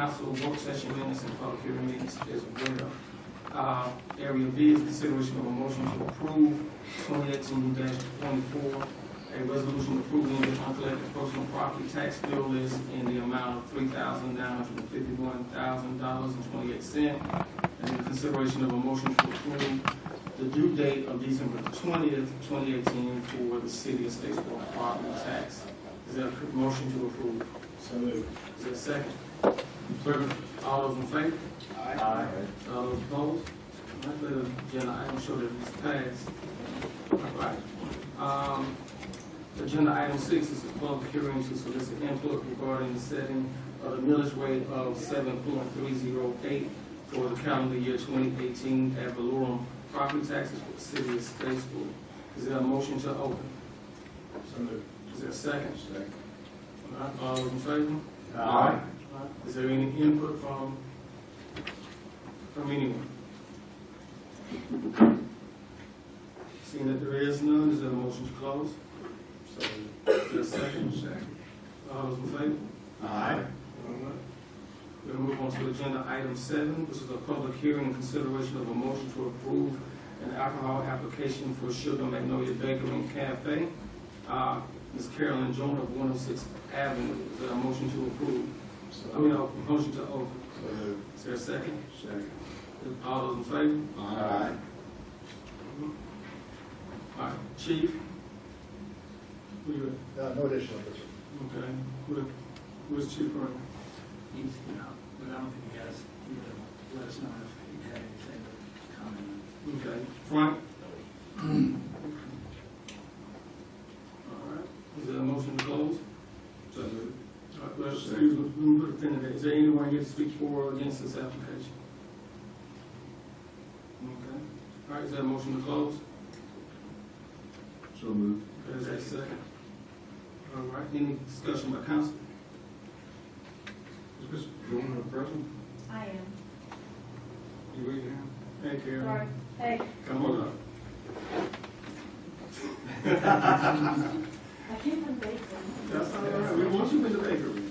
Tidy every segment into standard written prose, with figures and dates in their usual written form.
council work session minutes and public hearing minutes as well. Area B is consideration of a motion to approve 2018-24, a resolution approving the uncollected personal property tax bill list in the amount of $3,951,000.28, and in consideration of a motion to approve the due date of December 20th, 2018 for the city of Statesboro property tax. Is there a motion to approve? So moved. Is there a second? Second. All those in favor? Aye. All those opposed? All right, let the agenda item show that it's passed. All right. Agenda item 6 is a public hearing to solicit input regarding the setting of the millage rate of 7.308 for the calendar year 2018 ad valorem property taxes for the city of Statesboro. Is there a motion to open? So moved. Is there a second? Second. All right, all those in favor? Aye. All right. Is there any input from anyone? Seeing that there is none, is there a motion to close? So moved. Is there a second? Second. All those in favor? Aye. All right. We'll move on to agenda item 7, which is a public hearing and consideration of a motion to approve an alcohol application for Sugar Magnolia Bakery and Cafe. Ms. Carolyn Joyner of 106th Avenue. Is there a motion to approve? Motion to open. So moved. Is there a second? Second. All those in favor? Aye. All right, Chief? Who you No additional, at? Okay. Where's Chief from? He's, but I don't think he has, he would let us know if he had anything to comment on. Okay. Frank? All right. Is there a motion to close? So moved. All right, well, excuse me, we put a pin in that. Is there anyone here to speak for or against this application? Okay. All right, is there a motion to close? So moved. Okay, is there a second? All right, any discussion by council? Is Ms. Joyner present? I am. You raise your hand? Hey, Carol. Sorry. Hey. Come on up. I came from Bakery. That's all right. We want you in the bakery.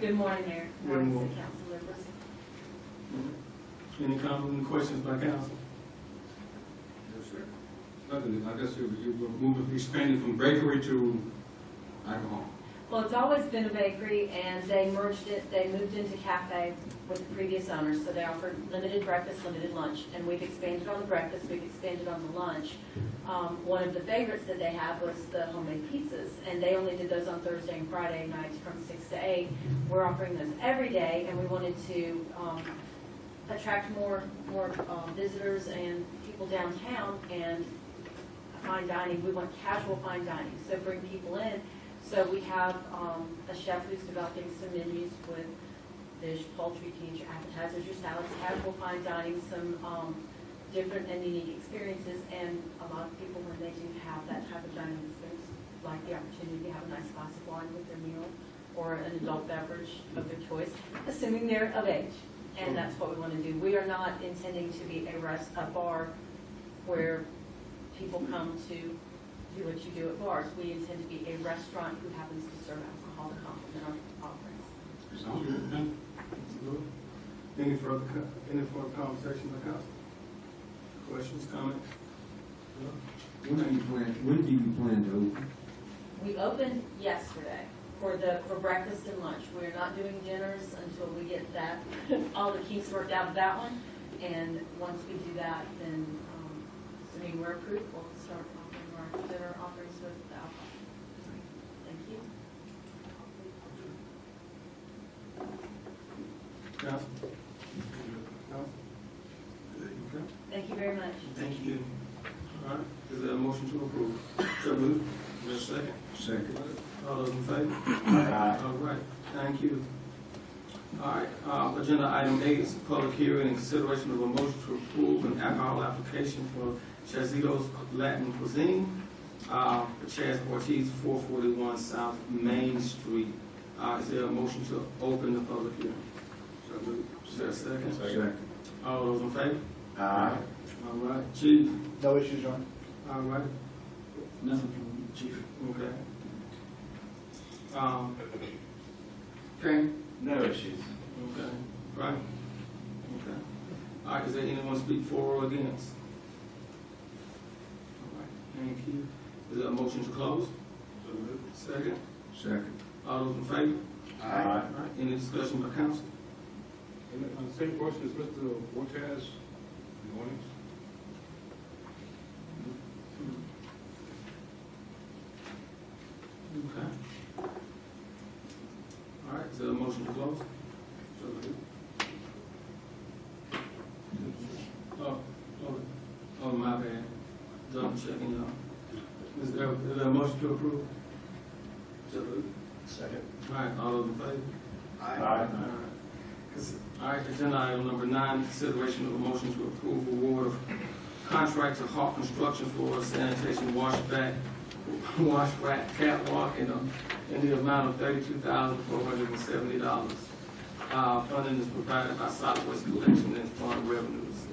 Good morning, Mayor. Good Morning, morning. City Council members. Any comments, any questions by council? Yes, sir. Nothing, I guess you were moving, expanding from bakery to alcohol. Well, it's always been a bakery, and they merged it, they moved into cafe with the previous owners, so they offered limited breakfast, limited lunch, and we've expanded on the breakfast, we've expanded on the lunch. One of the favorites that they had was the homemade pizzas, and they only did those on Thursday and Friday nights from 6 to 8. We're offering those every day, and we wanted to attract more visitors and people downtown, and fine dining. We want casual fine dining, so bring people in. So we have a chef who's developing some menus with fish, poultry, your appetizers, your salads, casual fine dining, some different and unique experiences. And a lot of people, when they do have that type of dining experience, like the opportunity to have a nice glass of wine with their meal or an adult beverage of their choice, assuming they're of age. And that's what we want to do. We are not intending to be a bar where people come to do what you do at bars. We intend to be a restaurant who happens to serve alcohol to complement our offerings. Sounds good. Any further conversation by council? Questions, comments? When do you plan to open? We opened yesterday for breakfast and lunch. We're not doing dinners until we get that all the kinks worked out of that one. And once we do that, then assuming we're approved, we'll start offering our dinner offerings with the alcohol. Thank you. Council? Council? Okay. Thank you very much. Thank you. All right, is there a motion to approve? So moved. Is there a second? Second. All those in favor? Aye. All right, thank you. All right, agenda item 8 is a public hearing and consideration of a motion to approve an alcohol application for Chazito's Latin Cuisine, Chaz Ortiz, 441 South Main Street. Is there a motion to open the public hearing? So moved. Is there a second? Second. All those in favor? Aye. All right, Chief? No issues, Your Honor. All right, Nothing from Chief. okay. Okay. No issues. Okay, right? Okay. All right, is there anyone speak for or against? All right, thank you. Is there a motion to close? Second? Second. All those in favor? Aye. All right, any discussion by council? And the same question as Mr. Cortez, the audience? Okay. All right, is there a motion to close? Oh, my bad. Double checking, y'all. Is there a motion to approve? Second. All right, all those in favor? Aye. All right, agenda item number 9, consideration of a motion to approve award of contract to Hawk Construction for sanitation washback catwalk in the amount of $32,470. Funding is provided by solid waste collection and fund revenues.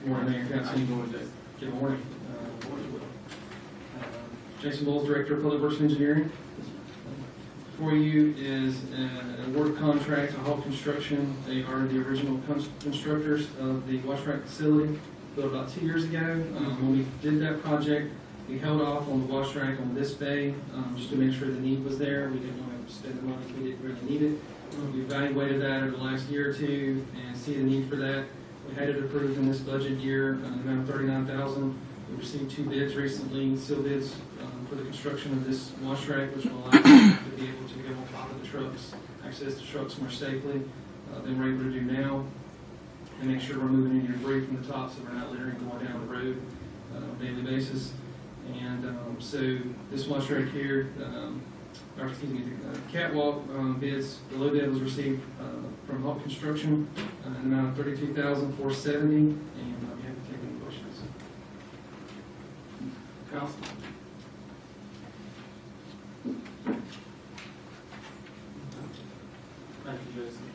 Good morning, Mayor and How Council. you doing, Jason? Good morning. Jason Bowles, Director of Public Works and Engineering. Before you is an award contract to Hawk Construction. They are the original constructors of the wash rack facility, built about 2 years ago. When we did that project, we held off on the wash rack on this bay, just to make sure the need was there. We didn't want to spend the money if we didn't really need it. We evaluated that over the last year or two and see the need for that. We had it approved in this budget year, an amount of $39,000. We received 2 bids recently, seal bids for the construction of this wash rack, which will allow us to be able to go on top of the trucks, access the trucks more safely than we're able to do now, and make sure we're moving any debris from the top so we're not littering going down the road on a daily basis. And so this wash rack here, or excuse me, the catwalk bids, the low bid was received from Hawk Construction, an amount of $32,470, and I'll be happy to take any questions. Council? Thank you, Jason.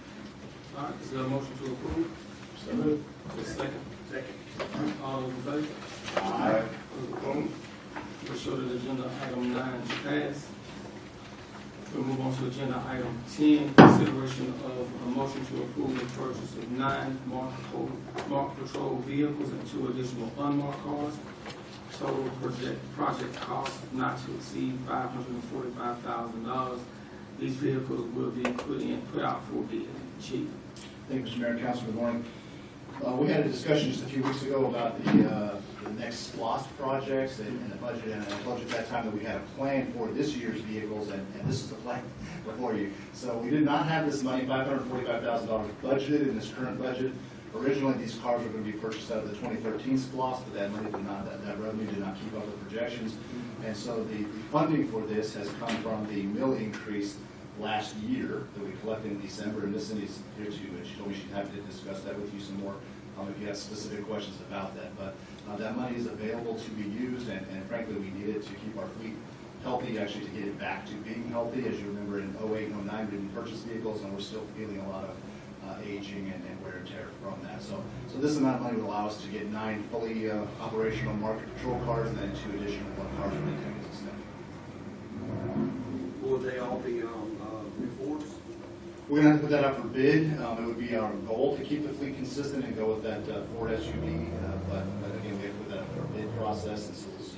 All right, is there a motion to approve? So moved. Is there a second? Second. All those in favor? Aye. Those opposed? We'll show that agenda item 9 is passed. We'll move on to agenda item 10, consideration of a motion to approve the purchase of 9 marked patrol vehicles and 2 additional unmarked cars. Total project cost not to exceed $545,000. These vehicles will be put out for bid. Chief. Thank you, Mr. Mayor and Council. Good morning. We had a discussion just a few weeks ago about the next SPLOST projects and the budget, and I told you at that time that we had a plan for this year's vehicles, and this is the plan before you. So we did not have this money, $545,000 budgeted in this current budget. Originally, these cars were going to be purchased out of the 2013 SPLOST, but that money did not, that revenue did not keep up with projections. And so the funding for this has come from the mill increase last year that we collected in December, and this is here too, and she told me she'd happy to discuss that with you some more if you have specific questions about that. But that money is available to be used, and frankly, we need it to keep our fleet healthy, actually to get it back to being healthy. As you remember, in 08 and 09, we didn't purchase vehicles, and we're still feeling a lot of aging and wear and tear from that. So this amount of money would allow us to get 9 fully operational market patrol cars and then 2 additional cars for lieutenants and staff. Will they all be on Fords? We're going to put that out for bid. It would be our goal to keep the fleet consistent and go with that Ford SUV, but again, we have to put that up for a bid process, and so we'll see.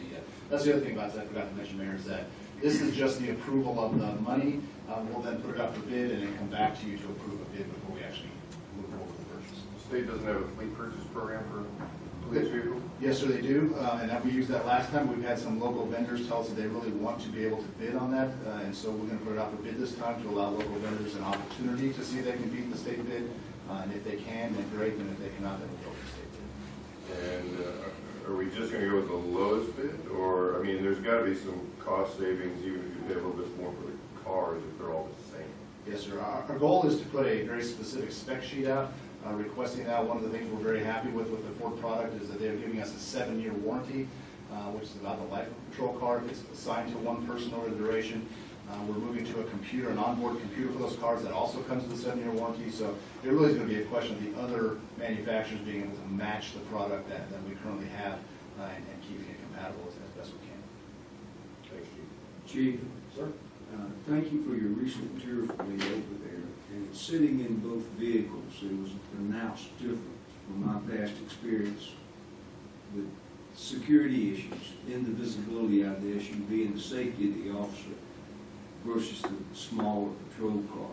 That's the other thing about that I forgot to mention, Mayor, is that this is just the approval of the money. We'll then put it out for bid and then come back to you to approve a bid before we actually move forward with the purchase. The state doesn't have a fleet purchase program for police vehicles? Yes, sir, they do, and we used that last time. We've had some local vendors tell us that they really want to be able to bid on that, and so we're going to put it out for bid this time to allow local vendors an opportunity to see if they can beat the state bid, and if they can, then great, and if they cannot, then we'll go with the state bid. And are we just going to go with the lowest bid? Or, I mean, there's got to be some cost savings even if you pay a little bit more for the cars if they're all the same. Yes, sir. Our goal is to put a very specific spec sheet out, requesting that. One of the things we're very happy with the Ford product is that they're giving us a 7-year warranty, which is about the life of a patrol car. It's assigned to one person over the duration. We're moving to a computer, an onboard computer for those cars that also comes with a 7-year warranty. So it really is going to be a question of the other manufacturers being able to match the product that we currently have and keeping it compatible as best we can. Thanks, Chief. Chief, Sir? thank you for your recent tour for me over there. and it's sitting in both vehicles. It was pronounced different from my past experience with security issues in the visibility out of the SUV and the safety of the officer versus the smaller patrol car.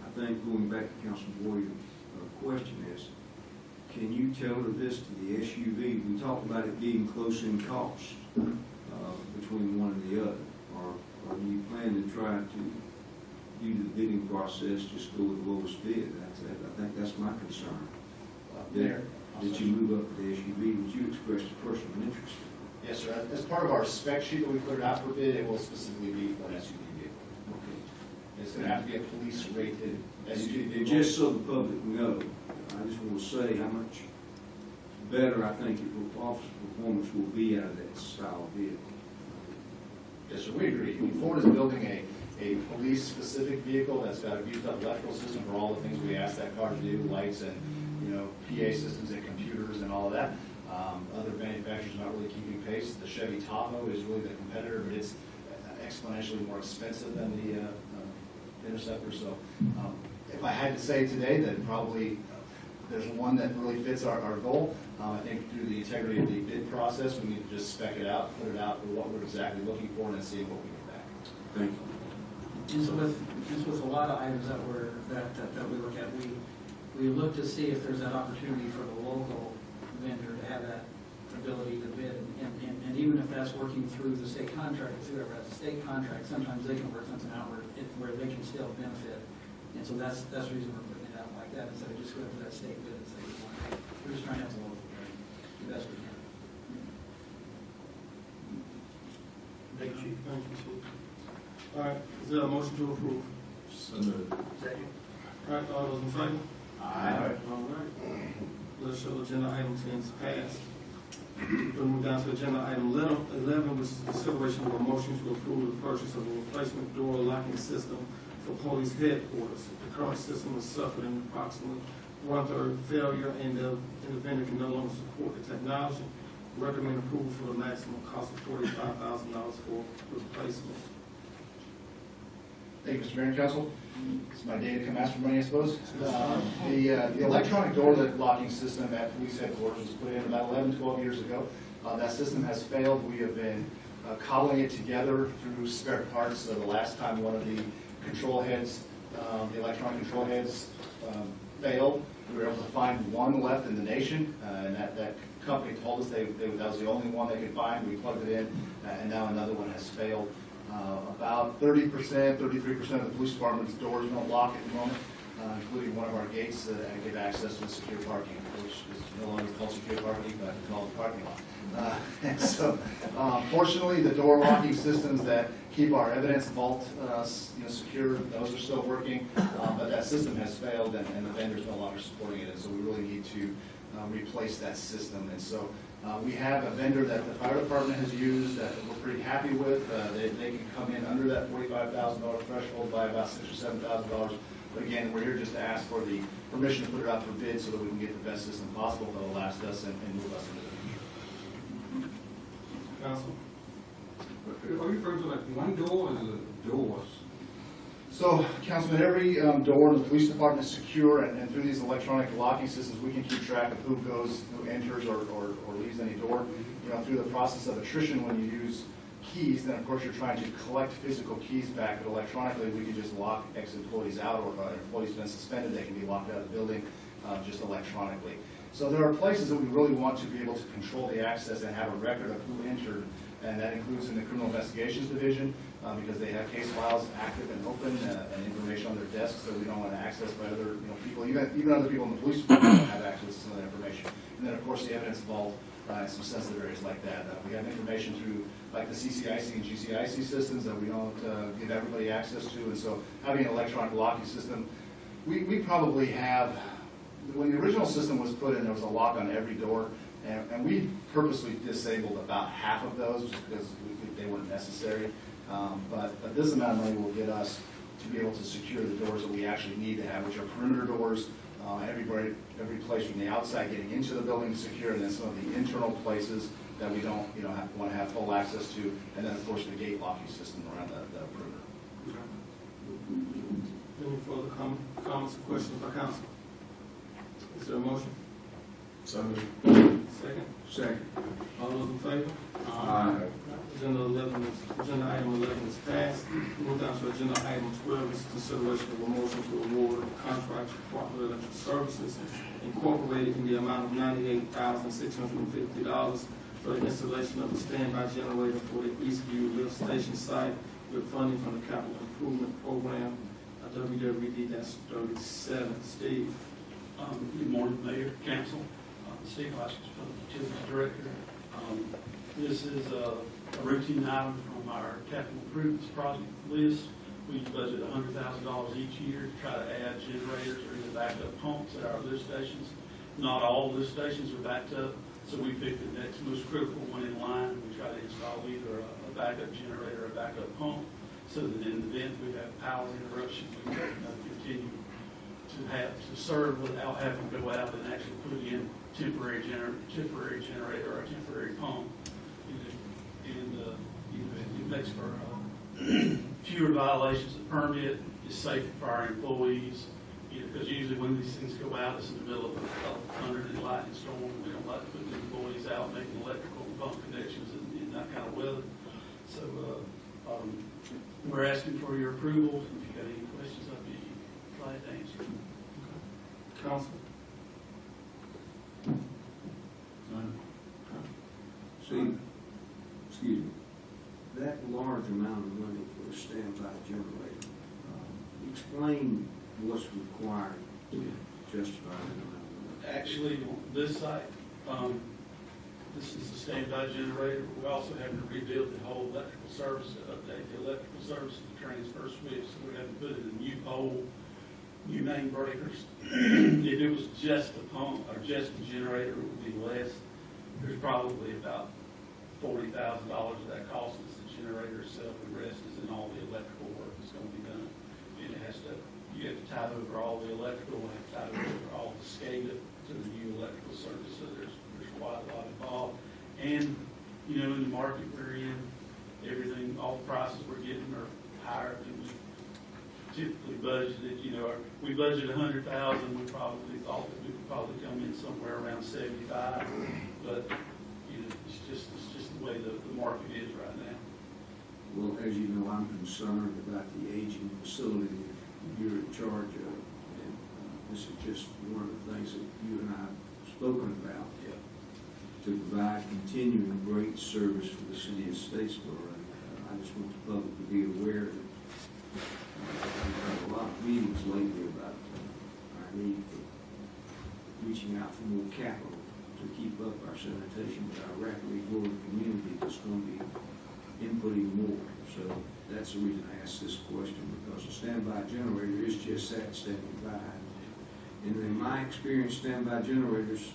I think going back to Councilman Boyd's question is, can you tailor this to the SUV? We talked about it being close in cost between one and the other. Or do you plan to try to, due to the bidding process, just go with the lowest bid? I think that's my concern. Did you move up to the SUV? Would you express a personal interest? Yes, sir. As part of our spec sheet that we put it out for bid, it will specifically be for an SUV vehicle. Okay. It's going to have to be a police-rated SUV And vehicle. just so the public know, I just want to say how much better I think your officer performance will be out of that style vehicle. Yes, sir, we agree. I mean, Ford is building a police-specific vehicle that's got a beefed-up electrical system for all the things we asked that car to do, lights and, PA systems and computers and all of that. Other manufacturers are not really keeping pace. The Chevy Tahoe is really the competitor, but it's exponentially more expensive than the Interceptor. So if I had to say today that probably there's one that really fits our goal, I think through the integrity of the bid process, we need to just spec it out, put it out for what we're exactly looking for, and then see what we get back. Thank you. And so with a lot of items that we look at, we look to see if there's that opportunity for the local vendor to have that ability to bid. And even if that's working through the state contract, if whoever has a state contract, sometimes they can work something out where they can still benefit. And so that's the reason we're putting it out like that, instead of just going for that state bid and say, we're just trying to have the local bid the best we can. Thank you, Chief. All right, is there a motion to approve? So moved. Second. All right, all those in favor? Aye. All right. Let's show agenda item 10 is passed. We'll move down to agenda item 11, which is consideration of a motion to approve the purchase of a replacement door locking system for police headquarters. The current system has suffered an approximately 1/3 failure, and the vendor can no longer support the technology. Recommend approval for the maximum cost of $45,000 for replacement. Thank you, Mr. Mayor and Council. It's my day to come ask for money, I suppose. The electronic door locking system at police headquarters was put in about 11, 12 years ago. That system has failed. We have been cobbling it together through spare parts. The last time one of the control heads, the electronic control heads failed, we were able to find one left in the nation, and that company told us that was the only one they could find. We plugged it in, and now another one has failed. About 30%, 33% of the police department's doors don't lock at the moment, including one of our gates that give access to the secure parking, which is no longer called secure parking, but called parking lot. And so, fortunately, the door locking systems that keep our evidence vault secure, those are still working, but that system has failed, and the vendor's no longer supporting it, and so we really need to replace that system. And so we have a vendor that the fire department has used that we're pretty happy with. They can come in under that $45,000 threshold by about $6,000 or $7,000. But again, we're here just to ask for the permission to put it out for bid so that we can get the best system possible that will last us and move us into the future. Council? Are you referring to like one door or the doors? So, Councilman, every door in the police department is secure, and through these electronic locking systems, we can keep track of who goes, who enters, or leaves any door. Through the process of attrition, when you use keys, then of course you're trying to collect physical keys back, but electronically we can just lock ex-employees out, or if an employee's been suspended, they can be locked out of the building just electronically. So there are places that we really want to be able to control the access and have a record of who entered, and that includes in the Criminal Investigations Division, because they have case files active and open and information on their desks that we don't want to access by other people. Even other people in the police department don't have access to some of that information. And then, of course, the evidence vault and some sensitive areas like that. We have information through like the CCIC and GCIC systems that we don't give everybody access to. And so having an electronic locking system, we probably have, when the original system was put in, there was a lock on every door. And we purposely disabled about half of those just because they weren't necessary. But this amount of money will get us to be able to secure the doors that we actually need to have, which are perimeter doors, every place from the outside getting into the building secure, and then some of the internal places that we don't want to have full access to, and then of course the gate locking system around the perimeter. Any further comments or questions by council? Is there a motion? So moved. Second? Second. All those in favor? Aye. Agenda item 11 is passed. Move down to agenda item 12, is consideration of a motion to award a contract to Department of Electric Services Incorporated in the amount of $98,650 for the installation of a standby generator for the Eastview Lift Station site with funding from the Capital Improvement Program, WWD-37. Steve? Good morning, Mayor, Council. Steve Hoskins, Utilities Director. This is a routine item from our capital improvements project list. We budget $100,000 each year to try to add generators or either backup pumps at our lift stations. Not all lift stations are backed up, so we pick the next most critical one in line. We try to install either a backup generator or a backup pump, so that in the event we have power interruption, we can continue to serve without having to go out and actually put in temporary generator or a temporary pump. It makes for fewer violations of permit. It's safer for our employees, because usually when these things go out, it's in the middle of a thunder and lightning storm. We don't like to put the employees out making electrical pump connections in that kind of weather. So we're asking for your approval. If you've got any questions, I'd be glad to answer. Council? See, excuse me, that large amount of money for a standby generator, explain what's required to justify that amount of money. Actually, on this site, this is a standby generator. We're also having to rebuild the whole electrical service, to update the electrical service, the transfer switch. So we're having to put in a new pole, new main breakers. If it was just the pump or just the generator, it would be less. There's probably about $40,000 of that cost is the generator itself, and the rest is in all the electrical work that's going to be done. And it has to, you have to tie over all the electrical, and tie over all the SCADA to the new electrical service. So there's quite a lot involved. And, you know, in the market we're in, everything, all the prices we're getting are higher than we typically budgeted. You know, we budgeted $100,000. We probably thought that we could probably come in somewhere around 75, but you know, it's just the way the market is right now. Well, as you know, I'm concerned about the aging facility that you're in charge of, and this is just one of the things that you and I have spoken about. To provide continuing great service for the city of Statesboro. And I just want the public to be aware that we've had a lot of meetings lately about our need for reaching out for more capital to keep up our sanitation with our rapidly growing community that's going to be inputting more. So that's the reason I asked this question, because a standby generator is just that, standing by. And in my experience, standby generators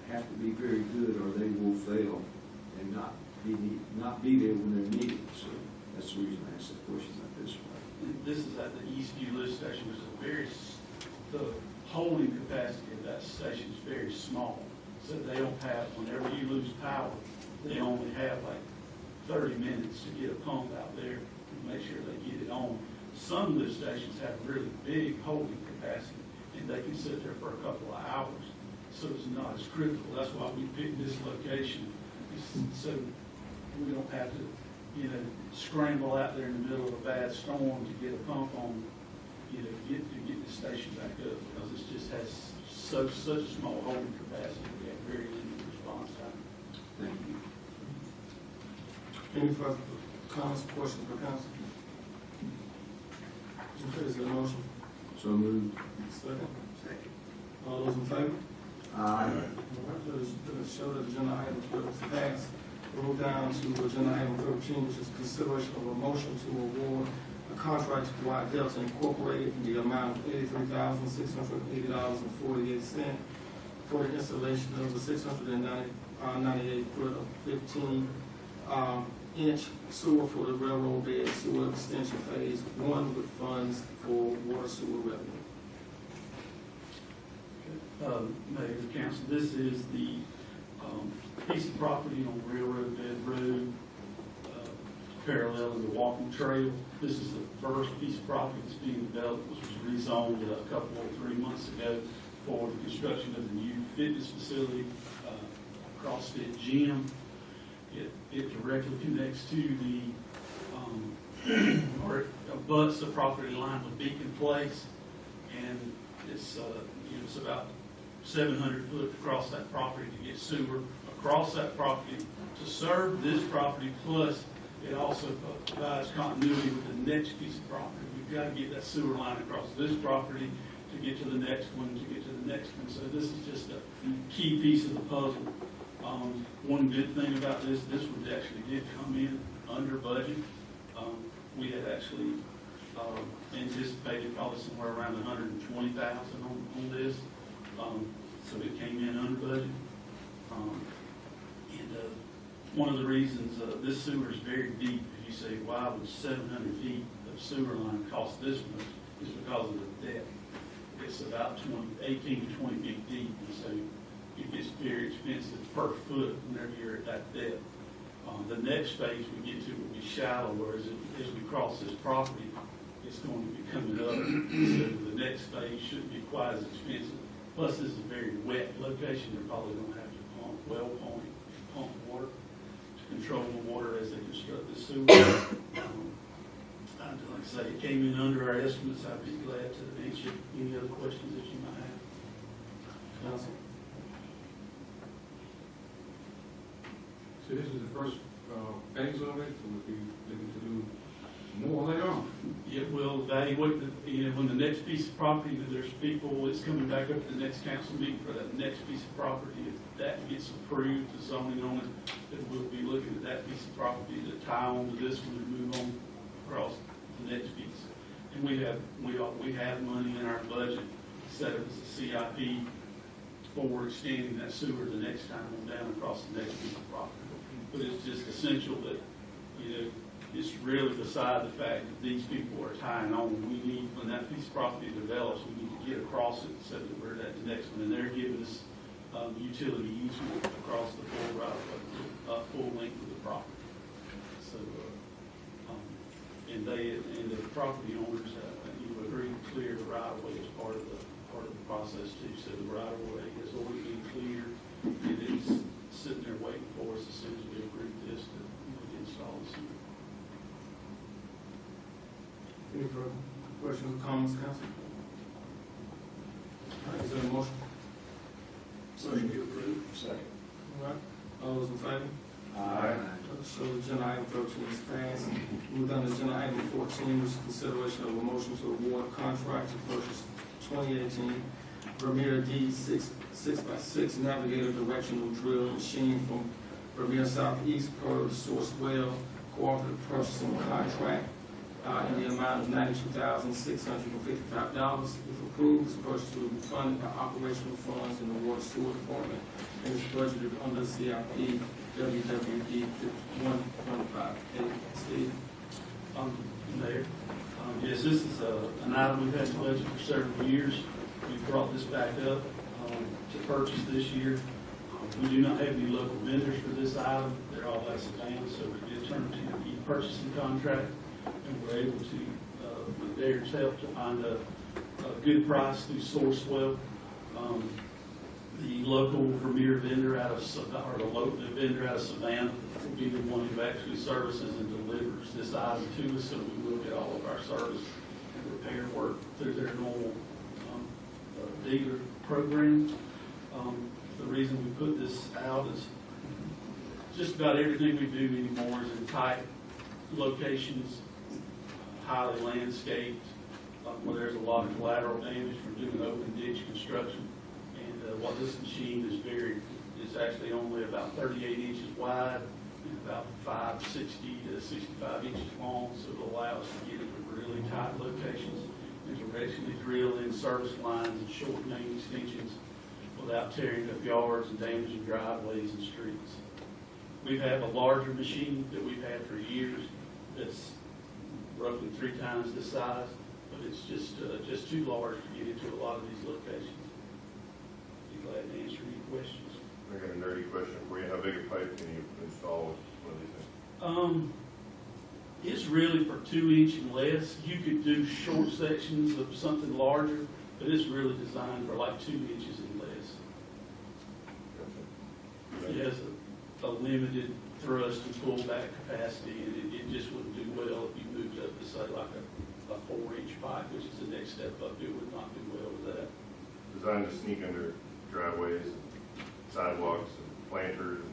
have to be very good, or they will fail and not be there when they're needed. So that's the reason I asked that question like this one. This is at the Eastview Lift Station, which is the holding capacity of that station is very small. So they don't have, whenever you lose power, they only have like 30 minutes to get a pump out there and make sure they get it on. Some lift stations have really big holding capacity, and they can sit there for a couple of hours. So it's not as critical. That's why we picked this location, so we don't have to, you know, scramble out there in the middle of a bad storm to get a pump on, you know, to get the station back up, because it just has such a small holding capacity. We have very limited response time. Thank you. Any further comments or questions by council? Is there a motion? So moved. Second. Second. All those in favor? Aye. All right, let's show that agenda item 12 is passed. We'll move down to agenda item 13, which is consideration of a motion to award a contract to White Delta Incorporated in the amount of $83,680.48 for the installation of a 698-foot of 15-inch sewer for the railroad bed sewer extension phase 1 with funds for water sewer revenue. Mayor, Council, this is the piece of property on Railroad Bed Road. paralleling the walking trail. This is the first piece of property that's being developed, which was rezoned a couple or 3 months ago for the construction of the new fitness facility, CrossFit gym. It directly connects to the, or it abuts the property line with Beacon Place, and it's, it's about 700 foot across that property to get sewer across that property to serve this property, plus it also provides continuity with the next piece of property. We've got to get that sewer line across this property to get to the next one, to get to the next one. So this is just a key piece of the puzzle. One good thing about this one actually did come in under budget. We had actually anticipated probably somewhere around 120,000 on this. So it came in under budget. One of the reasons this sewer is very deep, if you say, why would 700 feet of sewer line cost this much, is because of the depth. It's about 18 to 20 feet deep, and so it gets very expensive per foot whenever you're at that depth. The next phase we get to will be shallower. As we cross this property, it's going to be coming up, so the next phase shouldn't be quite as expensive. Plus, this is a very wet location. They're probably going to have to pump water to control the water as they construct the sewer. Like I say, it came in under our estimates. I'd be glad to answer any other questions that you might have. Council? So this is the first phase of it, so we'll be looking to do more later on. It will evaluate, when the next piece of property, there's people, it's coming back up to the next council meeting for that next piece of property. If that gets approved, the zoning on it, then we'll be looking at that piece of property to tie on to this one and move on across the next piece. And we have money in our budget set up as a CIP for extending that sewer the next time on down across the next piece of property. But it's just essential that, it's really beside the fact that these people are tying on. We need, when that piece of property develops, we need to get across it so that we're at the next one. And they're giving us utility easement across the full length of the property. So, and the property owners agreed to clear the right of way as part of the process too. So the right of way has already been cleared, and it's sitting there waiting for us as soon as we agree to this to install the sewer. Any further questions or comments, council? All right, is there a motion? Motion to approve. Second. All right, all those in favor? Aye. So agenda item 13 is passed. Move on to agenda item 14, which is consideration of a motion to award contract to purchase 2018 Vermeer D6x6 Navigator Directional Drill Machine from Vermeer Southeast per Source Well Cooperative Purchasing Contract in the amount of $92,655. If approved, this purchase will be funded by operational funds in the Water Sewer Department and is budgeted under CIP WWD 125. Steve? Mayor, yes, this is an item we've had in budget for several years. We brought this back up to purchase this year. We do not have any local vendors for this item. They're all out of town, so we did turn to the purchasing contract, and we're able to, with Darren's help, to find a good price through Sourcewell. The local Vermeer vendor out of vendor out of Savannah will be the one who actually services and delivers this item to us, so we will get all of our service and repair work through their normal dealer program. The reason we put this out is just about everything we do anymore is in tight locations, highly landscaped, where there's a lot of collateral damage from doing open ditch construction. And what this machine is actually only about 38 inches wide and about 60 to 65 inches long, so it'll allow us to get into really tight locations and to actually drill in service lines and short main extensions without tearing up yards and damaging driveways and streets. We have a larger machine that we've had for years that's roughly 3 times this size, but it's just too large to get into a lot of these locations. Be glad to answer any questions. I got a nerdy question for you. How big a pipe can you install with one of these things? It's really for 2 inch and less. You could do short sections of something larger, but it's really designed for like 2 inches and less. It has a limited thrust and pullback capacity, and it just wouldn't do well if you moved up to say like a 4-inch pipe, which is the next step up. It would not do well with that. Designed to sneak under driveways, sidewalks, and planters, and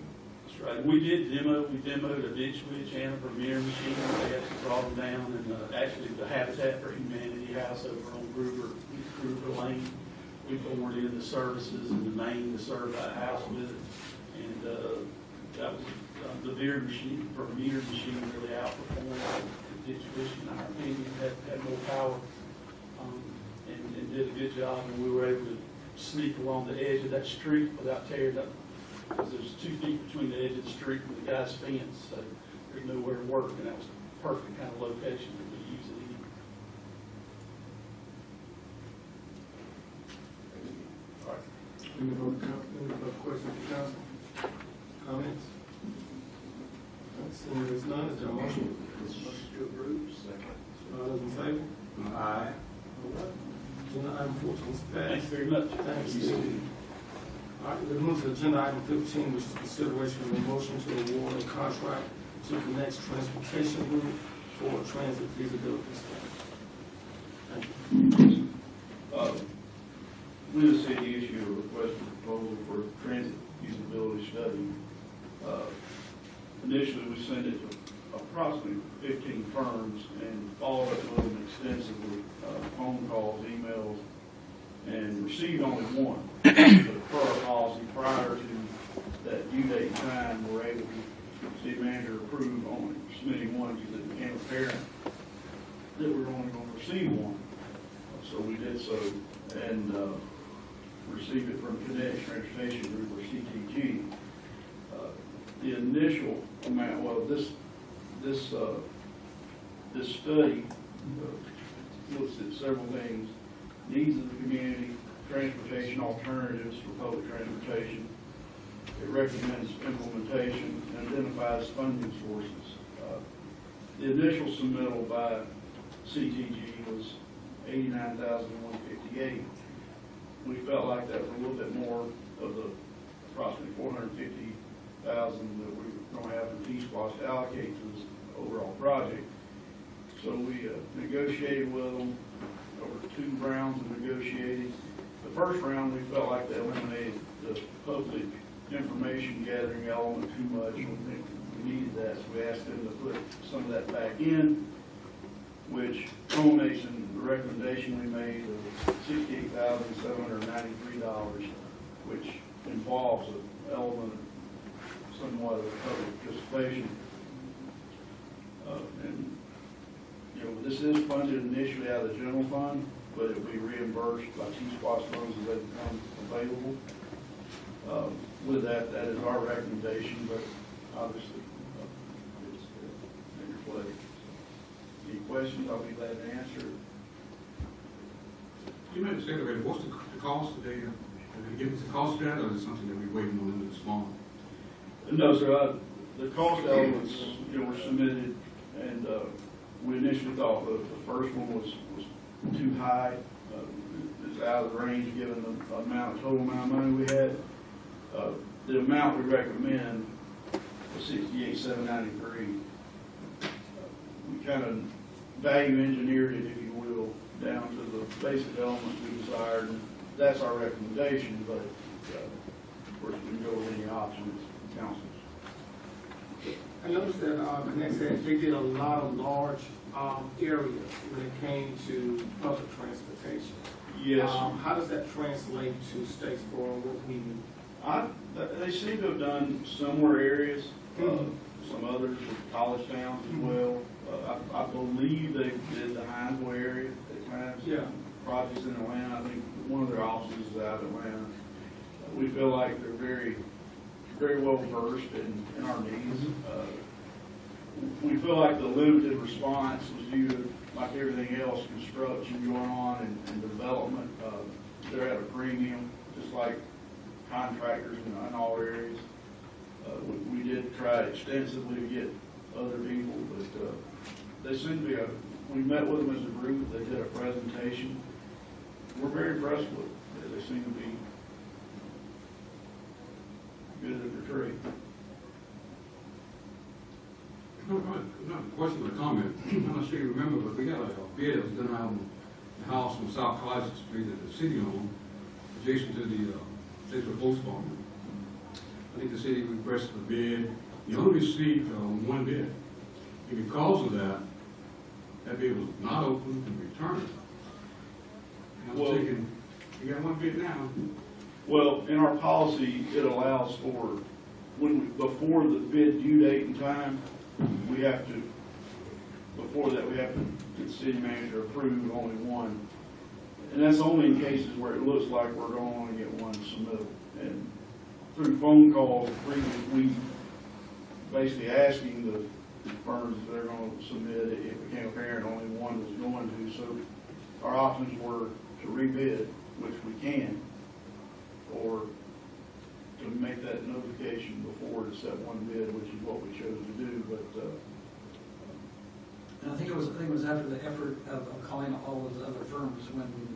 That's right. We demoed a ditch witch and a Premier machine. They actually brought them down, and actually the Habitat for Humanity house over on Gruber Lane. We bored in the services and the main to serve that house with it. And that was the Premier machine really outperformed the ditch witch, in our opinion, had more power, and did a good job. And we were able to sneak along the edge of that street without tearing up, because there's 2 feet between the edge of the street and the guy's fence, so there's nowhere to work, and that was the perfect kind of location that we use it in. Any further questions from council? Comments? Seeing there's none, is there a motion? Motion to approve. Second. All those in favor? Aye. All right. Agenda item 14 is Thanks passed. very much. Thanks, Steve. All right, we move to agenda item 15, which is consideration of a motion to award a contract to Connect Transportation Group for transit feasibility study. Thank you. We, the city, issue a request for proposal for a transit feasibility study. Initially, we sent it to approximately 15 firms and followed up with them extensively, phone calls, emails, and received only one. But per our policy, prior to that due date and time, we're able to, city manager approved only submitting one because it became apparent that we were only going to receive one. So we did so, and received it from Connect Transportation Group, or CTG. The initial amount, well, this study looks at several things: needs of the community, transportation alternatives for public transportation. It recommends implementation and identifies funding sources. The initial submittal by CTG was $89,158. We felt like that was a little bit more of the approximately $450,000 that we were going to have in T-SPLOST to allocate to this overall project. So we negotiated with them over 2 rounds of negotiating. The first round, we felt like they eliminated the public information gathering element too much. We needed that, so we asked them to put some of that back in, which culminates in the recommendation we made of $68,793, which involves an element of somewhat of public participation. And, you know, this is funded initially out of the general fund, but it will be reimbursed by T-SPLOST funds as they become available. With that, that is our recommendation, but obviously it's in your play. Any questions, I'll be glad to answer. You may have said already, what's the cost? Did they give us the cost of that, or is it something that we're waiting on them to respond? No, sir, the cost elements, you know, were submitted, and we initially thought the first one was too high. It's out of the range given the total amount of money we had. The amount we recommend was $68,793. We kind of value engineered it, if you will, down to the basic elements we desired. And that's our recommendation, but of course we can go with any options, councils. I noticed that Connect said they did a lot of large areas when it came to public transportation. Yes. How does that translate to Statesboro, what we need? They seem to have done similar areas, some others, college towns as well. I believe they did the Hinesville area at times. Yeah. Projects in Atlanta. I think one of their offices is out of Atlanta. We feel like they're very, very well versed in our needs. We feel like the limited response was due to, like everything else, construction going on and development. They're at a premium, just like contractors in all areas. We did try extensively to get other people, but they seem to be, we met with them as a group, they did a presentation. We're very impressed with them. They seem to be good at their trade. Not a question, but a comment. I'm not sure you remember, but we got a bid that was done out on the house on South College Street that the city owned, adjacent to the Statesboro Police Department. I think the city requested a bid. You only received one bid. And because of that, that bid was not opened and returned. And I was Well- thinking, you got one bid now. Well, in our policy, it allows for, before the bid due date and time, we have to, before that, we have to get the city manager approved only one. And that's only in cases where it looks like we're going to only get one submittal. And through phone calls, we basically asking the firms if they're going to submit, it became apparent only one was going to. So our options were to rebid, which we can, or to make that notification before to set one bid, which is what we chose to do, but, And I think it was after the effort of calling all those other firms when we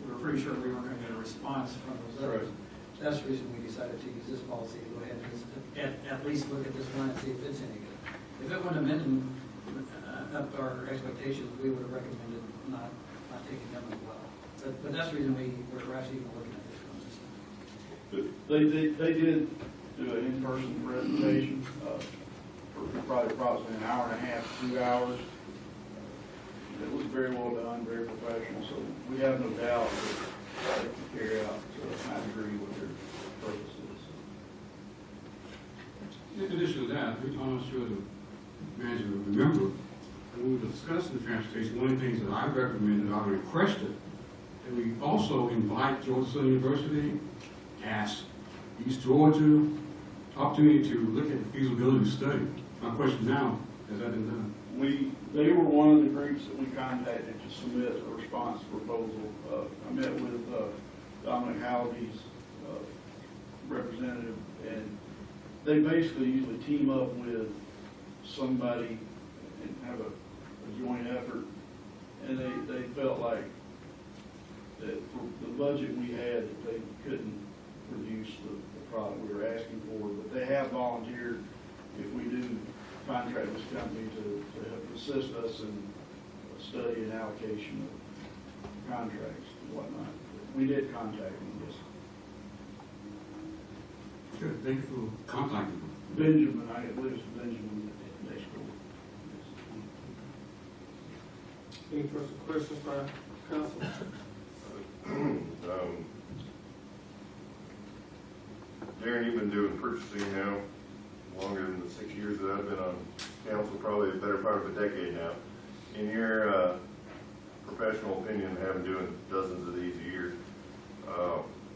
were pretty sure we weren't going to get a response from those others. Right. That's the reason we decided to use this policy, to go ahead and at least look at this one and see if it's any good. If it wouldn't have been up to our expectations, we would have recommended not taking them as well. But that's the reason we're actually even looking at this one this time. they did do an in-person presentation, for probably approximately an hour and a half, 2 hours. It was very well done, very professional, so we have no doubt that they can carry out to a high degree what their purpose is. In addition to that, I'm not sure the manager will remember, when we were discussing the transportation, one of the things that I recommended, I requested, that we also invite Georgia Southern University, ask East Georgia, opportunity to look at the feasibility study. My question now, has that been done? They were one of the groups that we contacted to submit a response proposal. I met with Dominic Hallaby's representative, and they basically usually team up with somebody and have a joint effort. And they felt like that for the budget we had, that they couldn't produce the product we were asking for. But they have volunteered, if we do contract this company to help assist us in study and allocation of contracts and whatnot. We did contact them, yes. Good, thank you for contacting them. Benjamin, I believe it's Benjamin next door. Any further questions by council? Darren, you've been doing purchasing now longer than the 6 years that I've been on council, probably a better part of a decade now. In your professional opinion, having doing dozens of these a year,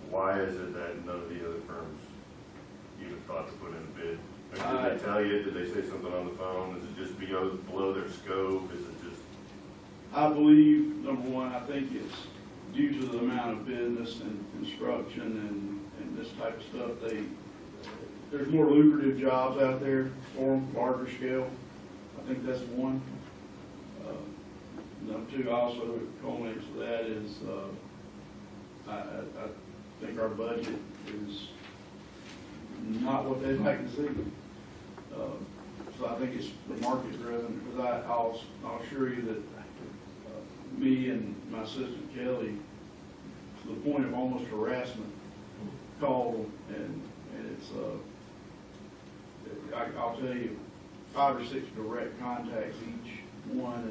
why is it that none of the other firms even thought to put in a bid? I mean, did they tell you? Did they say something on the phone? Is it just below their scope? Is it just? I believe, number one, I think it's due to the amount of business and construction and this type of stuff. There's more lucrative jobs out there for them, larger scale. I think that's one. Number two, also culminates to that is, I think our budget is not what they'd like to see. So I think it's the market driven, because I'll assure you that me and my assistant Kelly, to the point of almost harassment, called and it's I'll tell you, 5 or 6 direct contacts each one,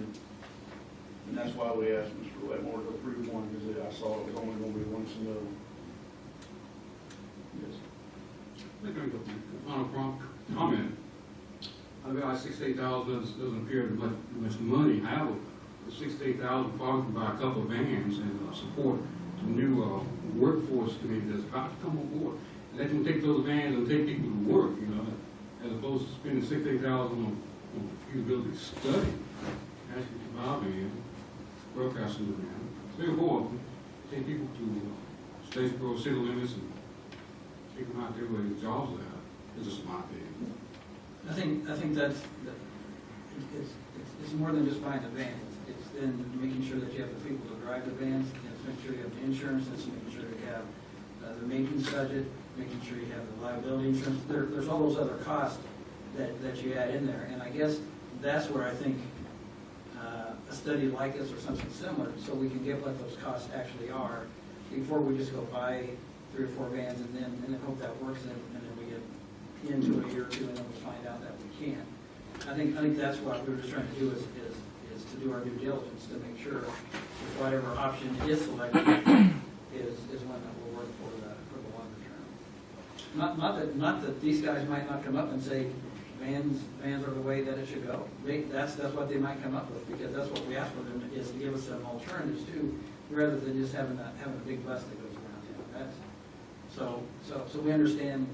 and that's why we asked Mr. Wetmore to approve one, because I saw it was only going to be one submittal. Yes. Let me make a final comment. I realize 68,000 doesn't appear to be much money. However, the 68,000 probably can buy a couple of vans and support the new workforce committee that's about to come on board. And they can take those vans and take people to work, you know, as opposed to spending 68,000 on feasibility study. Actually, to buy a van, broadcasting the van. It's very important. Take people to Statesboro city limits and take them out there where the jobs are at. It's just my opinion. I think that's, it's more than just buying the van. It's then making sure that you have the people to drive the vans, it's making sure you have the insurance, it's making sure you have the maintenance budget, making sure you have the liability insurance. There's all those other costs that you add in there. And I guess that's where I think a study like this or something similar, so we can get what those costs actually are before we just go buy 3 or 4 vans and then hope that works and then we get into a year or two and then we find out that we can't. I think that's what we're just trying to do is to do our due diligence to make sure if whatever option is selected is one that will work for the longer term. Not that these guys might not come up and say vans are the way that it should go. That's what they might come up with, because that's what we ask for them, is to give us some alternatives too, rather than just having a big bus that goes around town. So we understand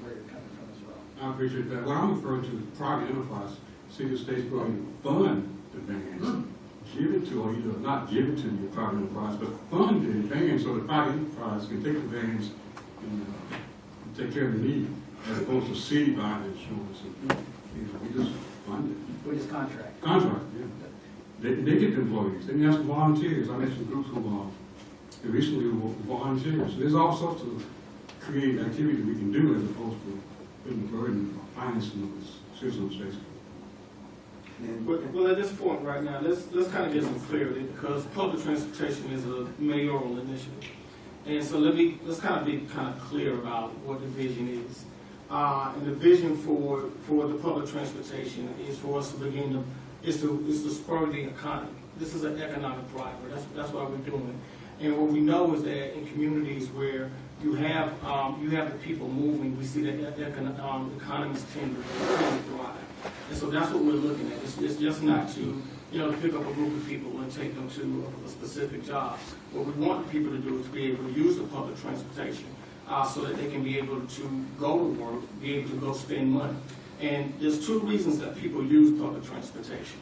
where you're coming from as well. I appreciate that. What I'm referring to is private enterprise. City of Statesboro fund the vans. Give it to, or either not give it to the private enterprise, but fund the vans so the private enterprise can take the vans and take care of the need, as opposed to city buying insurance. We just fund it. We just contract. Contract, yeah. They get the employees. They have some volunteers. I mentioned groups who recently were volunteers. There's all sorts of creative activity we can do as opposed to putting the burden of financing of this citizen space. Well, at this point right now, let's kind of get some clarity, because public transportation is a mayoral initiative. And so let's kind of be clear about what the vision is. And the vision for the public transportation is for us to begin to, is to spur the economy. This is an economic driver. That's why we're doing it. And what we know is that in communities where you have the people moving, we see that economies tend to thrive. And so that's what we're looking at. It's just not to, pick up a group of people and take them to a specific job. What we want people to do is be able to use the public transportation so that they can be able to go to work, be able to go spend money. And there's 2 reasons that people use public transportation.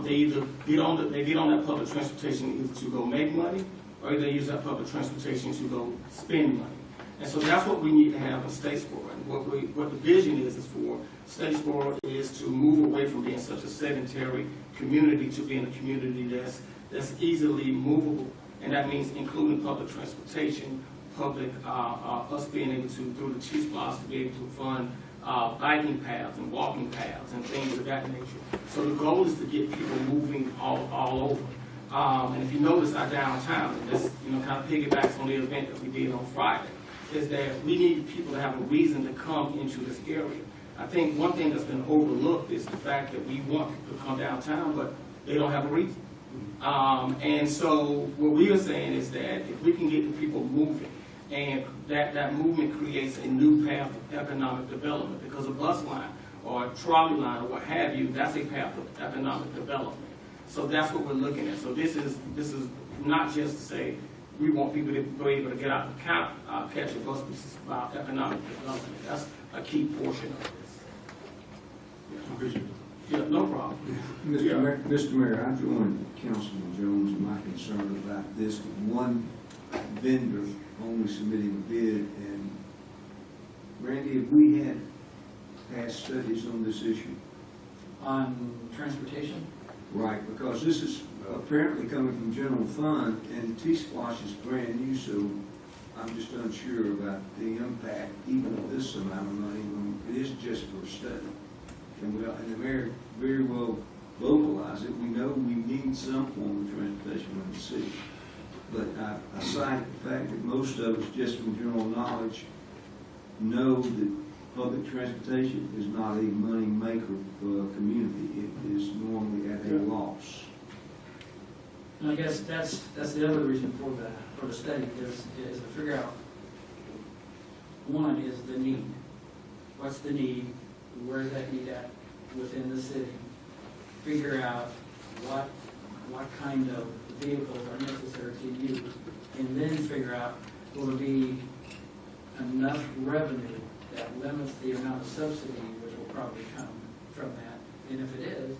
They either get on that public transportation either to go make money, or they use that public transportation to go spend money. And so that's what we need to have in Statesboro. And what the vision is for Statesboro is to move away from being such a sedentary community to being a community that's easily movable. And that means including public transportation, us being able to, through the Chiefs Plus, to be able to fund biking paths and walking paths and things of that nature. So the goal is to get people moving all over. And if you notice our downtown, and this kind of piggybacks on the event that we did on Friday, is that we need people to have a reason to come into this area. I think one thing that's been overlooked is the fact that we want people to come downtown, but they don't have a reason. And so what we are saying is that if we can get the people moving, and that movement creates a new path of economic development, because a bus line or a trolley line or what have you, that's a path of economic development. So that's what we're looking at. So this is not just to say we want people to be able to get out and catch a bus, which is about economic development. That's a key portion of this. I appreciate it. Yeah, no problem. Mr. Mayor, I joined Councilman Jones in my concern about this. One vendor only submitting a bid, and Randy, have we had past studies on this issue? On transportation? Right, because this is apparently coming from general fund, and T-Splosh is brand new, so I'm just unsure about the impact even of this amount of money when it is just for a study. And the mayor very well vocalized it. We know we need some form of transportation in the city. But I cite the fact that most of us, just from general knowledge, know that public transportation is not a money maker for a community. It is normally at a loss. And I guess that's the other reason for the study is to figure out, one is the need. What's the need? Where's that need at within the city? Figure out what kind of vehicles are necessary to use, and then figure out will there be enough revenue that limits the amount of subsidy which will probably come from that. And if it is,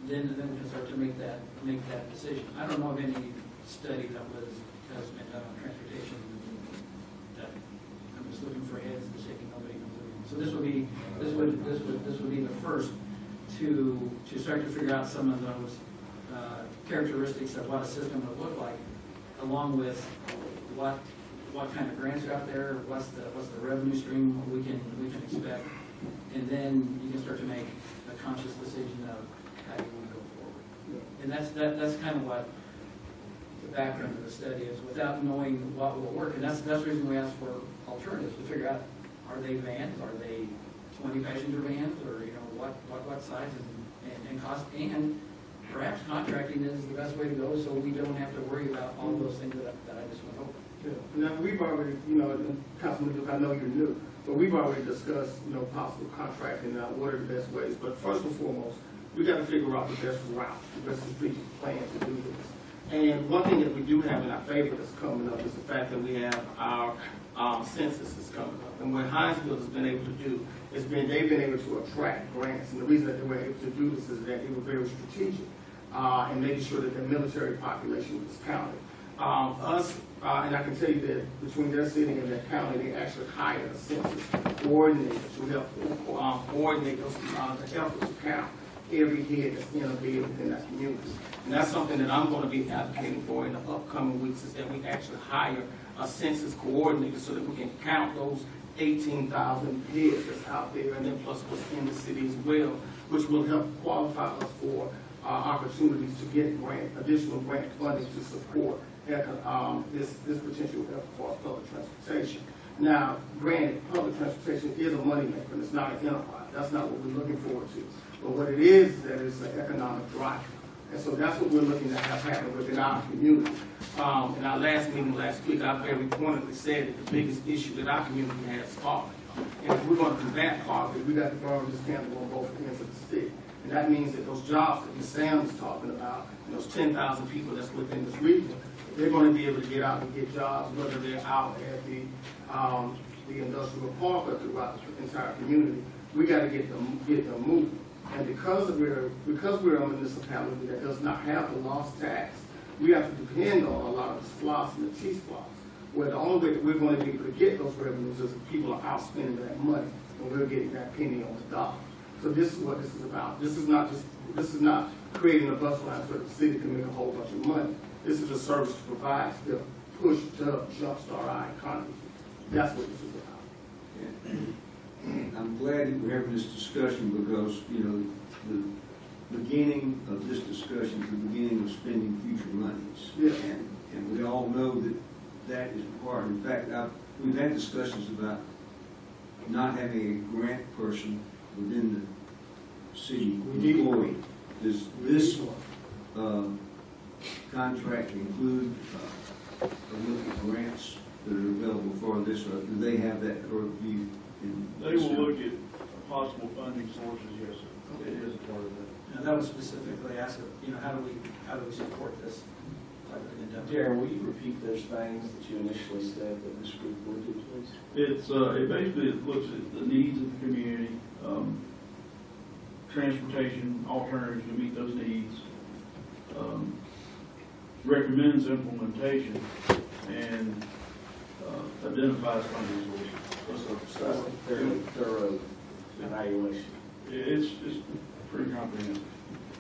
then we can start to make that decision. I don't know of any study that has been done on transportation. That I'm just looking for heads and shaking, nobody knows. So this would be the first to start to figure out some of those characteristics of what a system would look like, along with what kind of grants are out there, what's the revenue stream we can expect, and then you can start to make a conscious decision of how you want to go forward. And that's kind of what the background of the study is, without knowing what will work. And that's the reason we ask for alternatives, to figure out, are they vans, are they 20 passenger vans, or what size and cost, and perhaps contracting is the best way to go, so we don't have to worry about all those things that I just went over. Yeah. Now, we've already, Councilman Duke, I know you're new, but we've already discussed, possible contracting, what are the best ways. But first and foremost, we got to figure out the best route, the best strategic plan to do this. And one thing that we do have in our favor that's coming up is the fact that we have our census is coming up. And what Hinesville has been able to do is they've been able to attract grants. And the reason that they were able to do this is that they were very strategic in making sure that their military population was counted. And I can tell you that between their city and their county, they actually hired a census coordinator to help coordinate the efforts to count every head that's in a bid within that community. And that's something that I'm going to be advocating for in the upcoming weeks, is that we actually hire a census coordinator so that we can count those 18,000 heads that's out there, and then plus what's in the city as well, which will help qualify us for opportunities to get additional grant funding to support this potential effort for public transportation. Now, granted, public transportation is a moneymaker, and it's not an enterprise. That's not what we're looking forward to. But what it is that it's an economic driver. And so that's what we're looking to have happen within our community. In our last meeting last week, I very pointedly said that the biggest issue that our community has is poverty. And if we're going to combat poverty, we got to borrow this candle on both ends of the stick. And that means that those jobs that Ms. Sam is talking about, and those 10,000 people that's within this region, they're going to be able to get out and get jobs, whether they're out at the industrial park or throughout the entire community. We got to get them moving. And because we're a municipality that does not have the lost tax, we have to depend on a lot of the SPLOS and the T-SPLOS, where the only way that we're going to be able to get those revenues is if people are outspending that money, and we're getting that penny on the dollar. So this is what this is about. This is not creating a bus line so the city can make a whole bunch of money. This is a service to provide to push to jumpstart our economy. That's what this is about. I'm glad that we're having this discussion because, the beginning of this discussion is the beginning of spending future monies. Yes. And we all know that is required. In fact, we've had discussions about not having a grant person within the city employee. Does this contract include a look at grants that are available for this, or do they have that purview? They will look at possible funding sources, yes, sir. It is a part of that. Now, that was specifically asked, how do we support this type of endeavor? Darren, will you repeat those things that you initially said that this group would do, please? It basically looks at the needs of the community, transportation alternatives to meet those needs, recommends implementation, and identifies funding sources. So that's a fairly thorough evaluation. It's pretty comprehensive.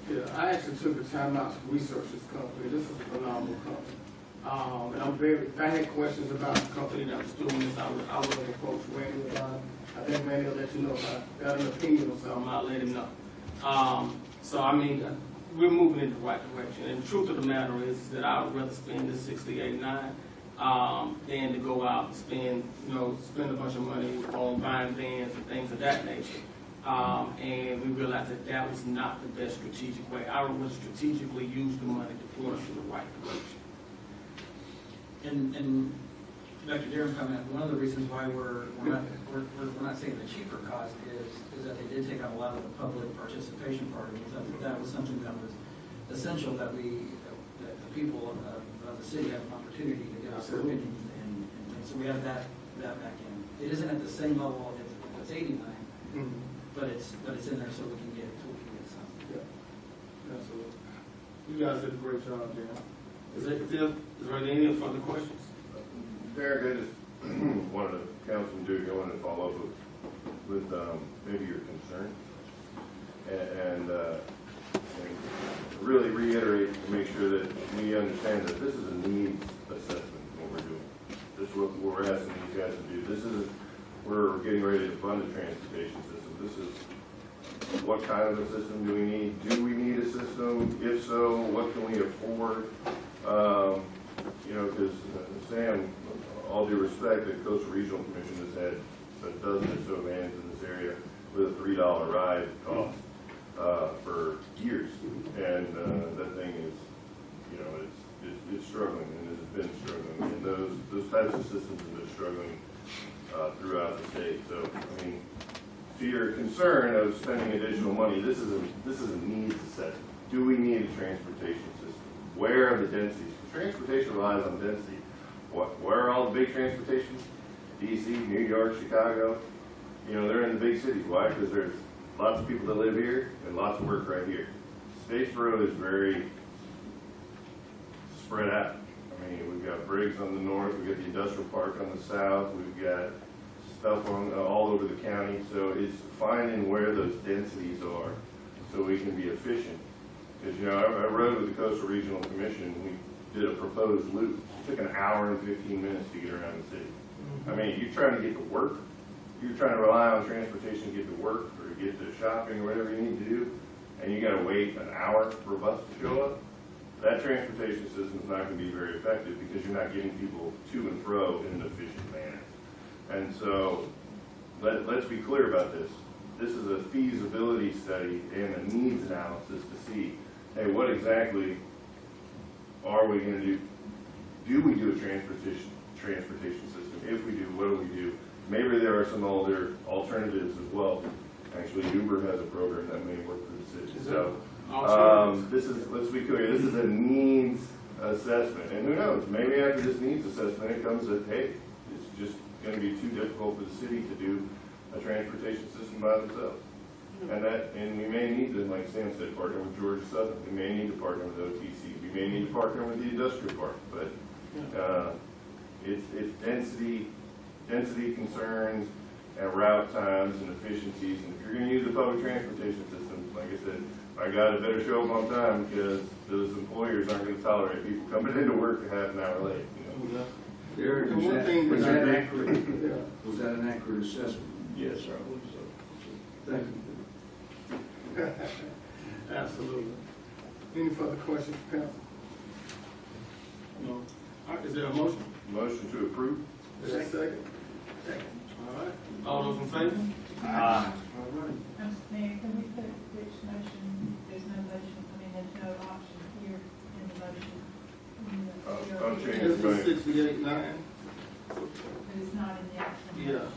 Yeah, I actually took the time out to research this company. This is a phenomenal company. And if I had questions about the company that was doing this, I would have approached Randy about it. I think Randy will let you know if I got an opinion or something, I'll let him know. We're moving in the right direction. And the truth of the matter is that I would rather spend this $68.9 than to go out and spend a bunch of money on buying vans and things of that nature. And we realized that was not the best strategic way. I would strategically use the money to pull us in the right direction. And back to Darren's comment, one of the reasons why we're not saying the cheaper cost is that they did take out a lot of the public participation part of it. That was something that was essential that the people of the city have an opportunity to give us their opinions, and so we have that back in. It isn't at the same level as 89, but it's in there so we can get some. Yeah, absolutely. You guys did a great job, Dan. Is there any further questions? Derek, I just wanted to, Councilman Duke, I wanted to follow up with maybe your concern. and really reiterate to make sure that we understand that this is a needs assessment, what we're doing. This is what we're asking these guys to do. This is, we're getting ready to fund a transportation system. This is what kind of a system do we need? Do we need a system? If so, what can we afford? You know, because Sam, all due respect, the Coastal Regional Commission has had a dozen or so vans in this area with a $3 ride cost for years, and that thing is, you know, it's struggling, and it has been struggling, and those types of systems have been struggling throughout the state. So, I mean, to your concern of spending additional money, this is a needs assessment. Do we need a transportation system? Where are the densities? Transportation relies on density. Where are all the big transportations? DC, New York, Chicago. You know, they're in the big cities. Why? Because there's lots of people that live here and lots of work right here. Statesboro is very spread out. I mean, we've got Briggs on the north, we've got the industrial park on the south, we've got stuff on all over the county. So it's finding where those densities are so we can be efficient. Because, you know, I rode with the Coastal Regional Commission. We did a proposed loop. It took an hour and 15 minutes to get around the city. I mean, you're trying to get to work, you're trying to rely on transportation to get to work or to get to shopping or whatever you need to do, and you got to wait an hour for a bus to show up. That transportation system is not going to be very effective because you're not getting people to and fro in an efficient manner. And so let's be clear about this. This is a feasibility study and a needs analysis to see, hey, what exactly are we going to do? Do we do a transportation system? If we do, what do we do? Maybe there are some other alternatives as well. Actually, Uber has a program that may work for the city. So this is, let's be clear, this is a needs assessment. And who knows, maybe after this needs assessment, it comes that, hey, it's just going to be too difficult for the city to do a transportation system by themselves. And we may need to, like Sam said, partner with Georgia Southern. We may need to partner with OTC. We may need to partner with the industrial park. But it's density concerns and route times and efficiencies. And if you're going to use a public transportation system, like I said, I got it better show up on time because those employers aren't going to tolerate people coming into work a half an hour late. You know? Derek, And one thing was that that- accurate? Yeah. Was that an accurate assessment? Yes, sir, I believe so. Thank you. Absolutely. Any further questions, council? No. All right, is there a motion? Motion to approve? Is there a second? Second. All right. All those in favor? Aye. All right. Mayor, can we put which motion, there's no motion, I mean, there's no option here in the motion. I'll change This the is 68-9. But it's not in the action. Yeah.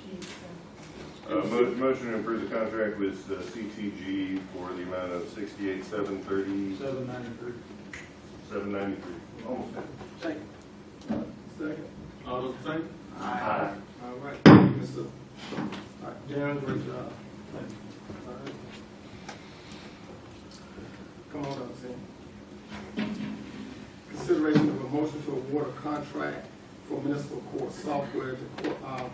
Sheet, so. Motion to approve the contract with CTG for the amount of $68,730. $793. Almost there. Second. Second. All those in favor? Aye. All right. Mr. All right, Darren, great job. All right. Come on up, Sam. Consideration of a motion to award a contract for municipal court software to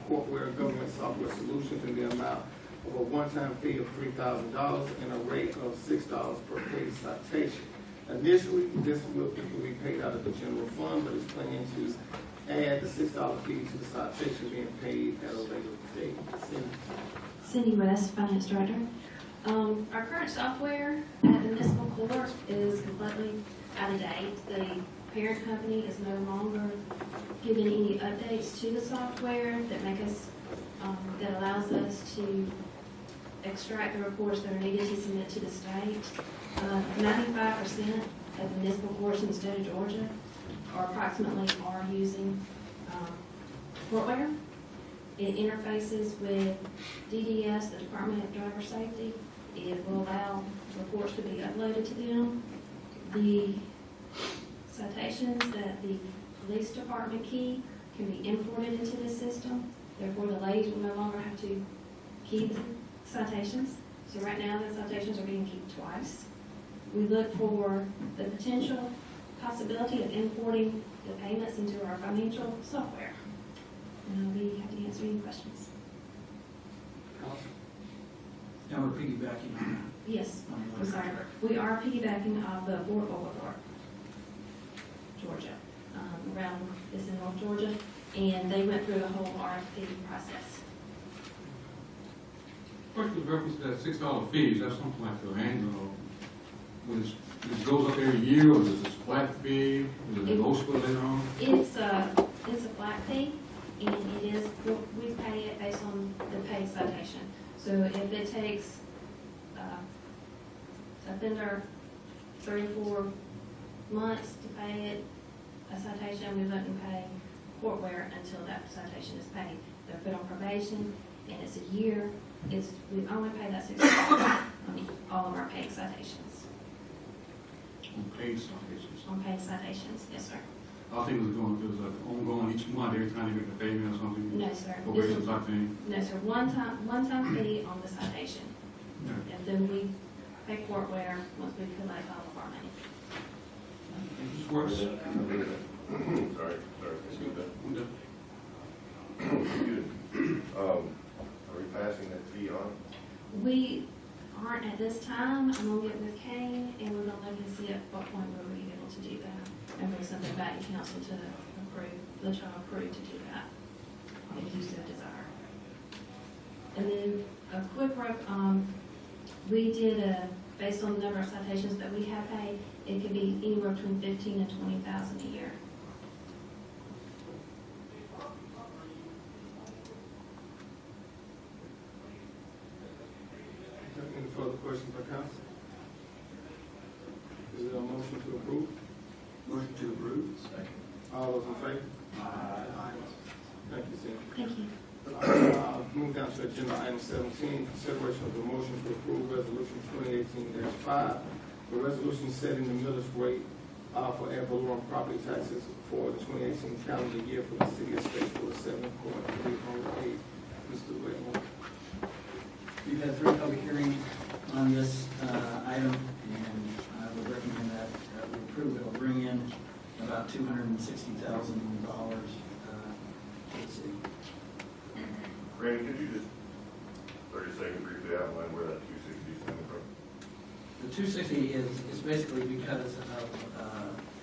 Corpware Government Software Solutions in the amount of a one-time fee of $3,000 and a rate of $6 per paid citation. Initially, this will be paid out of the general fund, but it's planning to add the $6 fee to the citation being paid at a later date. Cindy West, Finance Director. Our current software at the municipal court is completely out of date. The parent company is no longer giving any updates to the software that make us, that allows us to extract the reports that are needed to submit to the state. 95% of the municipal courts in the state of Georgia are using Portware. It interfaces with DDS, the Department of Driver Safety. It will allow reports to be uploaded to them. The citations that the police department key can be imported into this system. Therefore, the ladies will no longer have to key the citations. So right now, the citations are being keyed twice. We look for the potential possibility of importing the payments into our financial software. And I'll be happy to answer any questions. And we're piggybacking on Yes, that. on the I'm sorry. contract. We are piggybacking off the Fort Boulevard, Georgia, around, it's in North Georgia, and they went through the whole RFP process. First, with reference to that $6 fees, that's something like the annual, when it goes up every year, or is it a flat fee, is it negotiable later on? It's a flat fee, and it is, we pay it based on the paid citation. So if it takes, offender 3 or 4 months to pay it, a citation, we wouldn't pay courtware until that citation is paid. They're put on probation, and it's a year, we only pay that $6 on all of our paid citations. On paid citations. On paid citations, yes, sir. I think it was going, it was like ongoing each month, every time they make a payment or something. No, sir. Probation type thing. No, sir, one-time fee on the citation. Yeah. And then we pay courtware once we collect all of our money. This works. Sorry. I'm done. Good. Are we passing that fee on? We aren't at this time. I'm gonna get with Kane, and we're gonna look and see at what point we'll be able to do that, and bring something back to council to approve, let y'all approve to do that, if you so desire. And then a quick we did based on the number of citations that we have paid, it could be anywhere between 15 and 20,000 a year. Any further questions by council? Is there a motion to approve? Motion to approve. All those in favor? Aye. Thank you, Sam. Thank you. Move down to agenda item 17, consideration of the motion to approve resolution 2018-5, the resolution setting the millage rate for ad valorem property taxes for the 2018 calendar year for the city of Statesboro, 7.308. Mr. Whitmore. We've had 3 public hearings on this item, and I would recommend that we approve it. It'll bring in about $260,000 to the city. Randy, could you just 30 seconds briefly outline where that 260 is coming from? The 260 is basically because of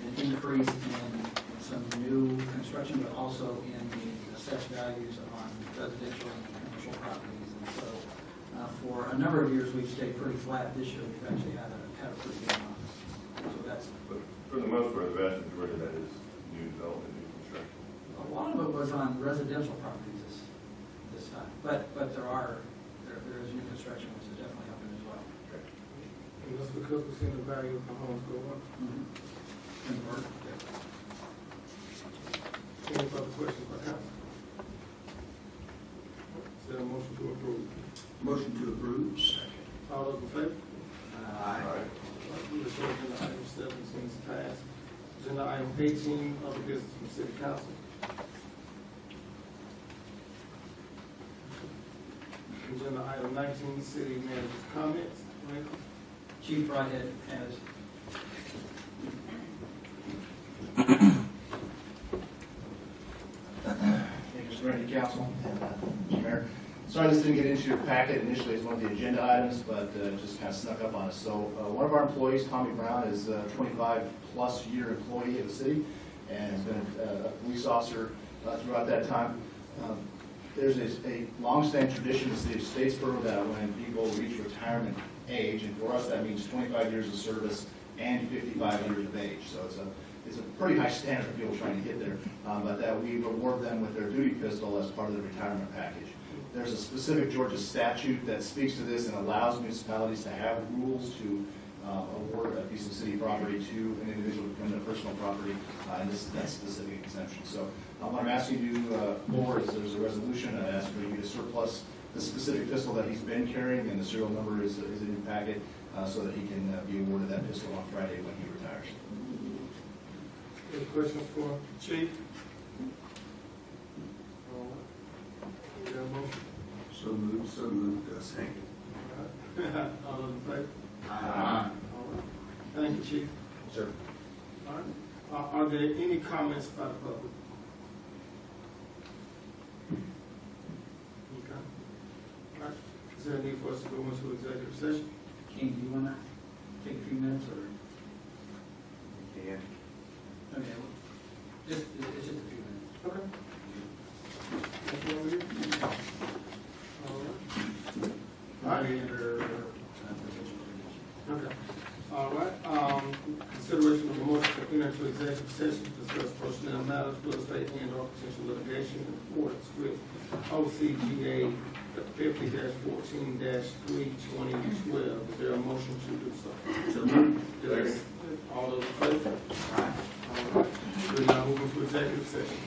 an increase in some new construction, but also in the assessed values on residential and commercial properties. And so for a number of years, we've stayed pretty flat. This year, we've actually had a pretty good amount. So that's, But for the most part, the vast majority of that is new development, new construction. a lot of it was on residential properties this time. But there is new construction, which is definitely helping as well. And that's because we're seeing the value of the homes go up. And the work. Any further questions by council? Is there a motion to approve? Motion to approve. All those in favor? Aye. Agenda item 17 is passed. Agenda item 18, other business from city council. Agenda item 19, city manager's comments. Randy? Chief Broadhead has Thank you, Mr. Randy, Council, and Mr. Mayor. Sorry this didn't get into your packet initially as one of the agenda items, but just kind of snuck up on us. So one of our employees, Tommy Brown, is a 25-plus year employee of the city and has been a police officer throughout that time. There's a long-standing tradition in the city of Statesboro that when people reach retirement age, and for us that means 25 years of service and 55 years of age. So it's a pretty high standard for people trying to get there, but that we reward them with their duty pistol as part of the retirement package. There's a specific Georgia statute that speaks to this and allows municipalities to have rules to award a piece of city property to an individual to become their personal property, and this is that specific exemption. So what I'm asking you for is there's a resolution that asks for you to surplus the specific pistol that he's been carrying, and the serial number is in your packet, so that he can be awarded that pistol on Friday when he retires. Any questions for Chief? Is there a motion? So moved, second. All those in favor? Aye. All right. Thank you, Chief. Sir. All right. Are there any comments by the public? Okay. All right. Is there a need for us to go into executive session? King, do you wanna take a few minutes or? Yeah. Okay, well, it's just a few minutes. Okay. Nothing over here? All right. Okay. All right, consideration of a motion to enter into executive session to discuss personnel matters, real estate and/or potential litigation in accordance with OCGA 50-14-3/2012. Is there a motion to do so? Yes. All those in favor? All right. We're now moving to executive session.